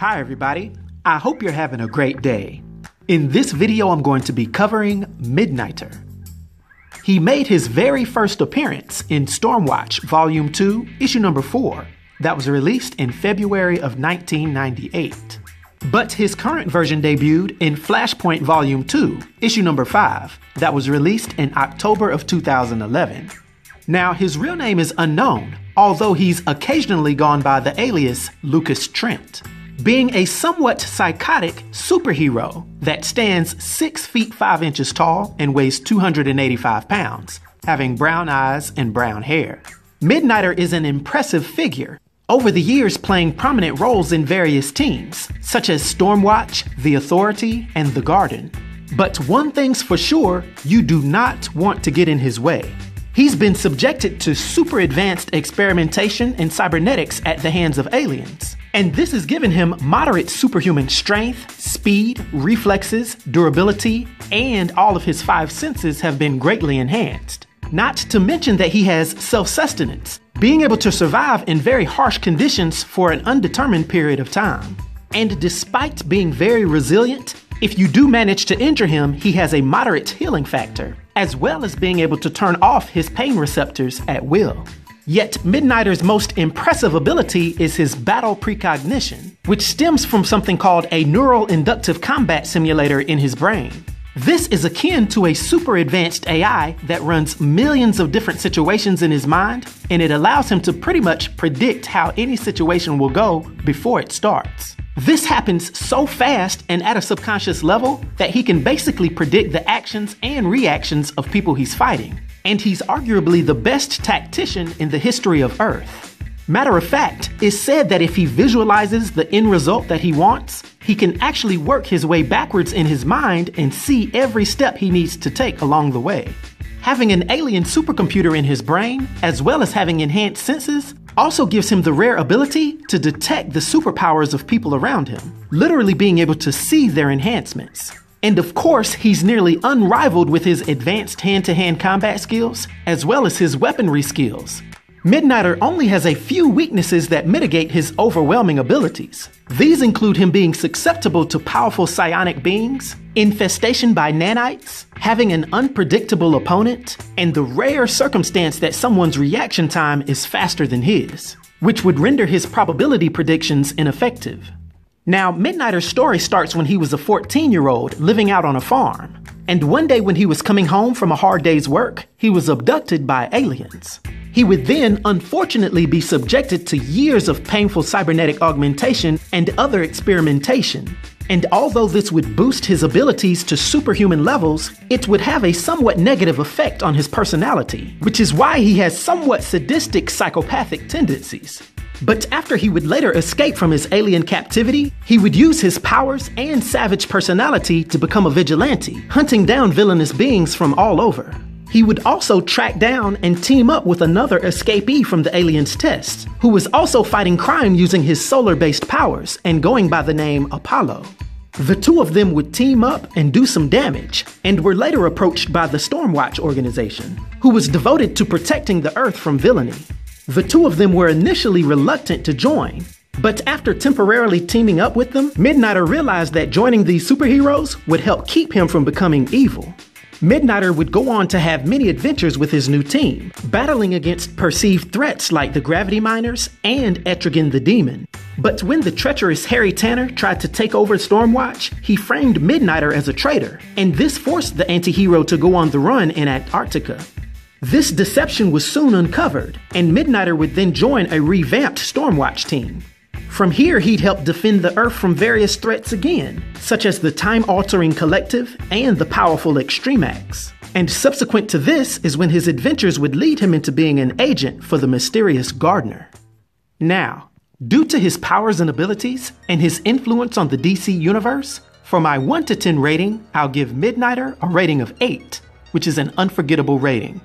Hi everybody, I hope you're having a great day. In this video I'm going to be covering Midnighter. He made his very first appearance in Stormwatch Volume 2, Issue number 4, that was released in February of 1998. But his current version debuted in Flashpoint Volume 2, Issue number 5, that was released in October of 2011. Now, his real name is unknown, although he's occasionally gone by the alias Lucas Trent, being a somewhat psychotic superhero that stands 6 feet 5 inches tall and weighs 285 pounds, having brown eyes and brown hair. Midnighter is an impressive figure, over the years playing prominent roles in various teams, such as Stormwatch, The Authority, and The Garden. But one thing's for sure, you do not want to get in his way. He's been subjected to super advanced experimentation and cybernetics at the hands of aliens, and this has given him moderate superhuman strength, speed, reflexes, durability, and all of his 5 senses have been greatly enhanced. Not to mention that he has self-sustenance, being able to survive in very harsh conditions for an undetermined period of time. And despite being very resilient, if you do manage to injure him, he has a moderate healing factor, as well as being able to turn off his pain receptors at will. Yet Midnighter's most impressive ability is his Battle Precognition, which stems from something called a Neural-Inductive combat simulator in his brain. This is akin to a super advanced AI that runs millions of different situations in his mind, and it allows him to pretty much predict how any situation will go before it starts. This happens so fast and at a subconscious level that he can basically predict the actions and reactions of people he's fighting. And he's arguably the best tactician in the history of Earth. Matter of fact, it's said that if he visualizes the end result that he wants, he can actually work his way backwards in his mind and see every step he needs to take along the way. Having an alien supercomputer in his brain, as well as having enhanced senses, also gives him the rare ability to detect the superpowers of people around him, literally being able to see their enhancements. And of course, he's nearly unrivaled with his advanced hand-to-hand combat skills, as well as his weaponry skills. Midnighter only has a few weaknesses that mitigate his overwhelming abilities. These include him being susceptible to powerful psionic beings, infestation by nanites, having an unpredictable opponent, and the rare circumstance that someone's reaction time is faster than his, which would render his probability predictions ineffective. Now, Midnighter's story starts when he was a 14-year-old living out on a farm, and one day when he was coming home from a hard day's work, he was abducted by aliens. He would then unfortunately be subjected to years of painful cybernetic augmentation and other experimentation. And although this would boost his abilities to superhuman levels, it would have a somewhat negative effect on his personality, which is why he has somewhat sadistic psychopathic tendencies. But after he would later escape from his alien captivity, he would use his powers and savage personality to become a vigilante, hunting down villainous beings from all over. He would also track down and team up with another escapee from the alien's test, who was also fighting crime using his solar-based powers and going by the name Apollo. The two of them would team up and do some damage, and were later approached by the Stormwatch organization, who was devoted to protecting the Earth from villainy. The two of them were initially reluctant to join, but after temporarily teaming up with them, Midnighter realized that joining these superheroes would help keep him from becoming evil. Midnighter would go on to have many adventures with his new team, battling against perceived threats like the Gravity Miners and Etrigan the Demon. But when the treacherous Harry Tanner tried to take over Stormwatch, he framed Midnighter as a traitor, and this forced the anti-hero to go on the run in Antarctica. This deception was soon uncovered, and Midnighter would then join a revamped Stormwatch team. From here, he'd help defend the Earth from various threats again, such as the Time-Altering Collective and the powerful Extremax. And subsequent to this is when his adventures would lead him into being an agent for the mysterious Gardener. Now, due to his powers and abilities, and his influence on the DC universe, for my 1 to 10 rating, I'll give Midnighter a rating of 8, which is an unforgettable rating.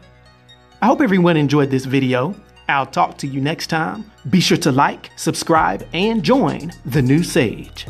I hope everyone enjoyed this video. I'll talk to you next time. Be sure to like, subscribe, and join the new Sage.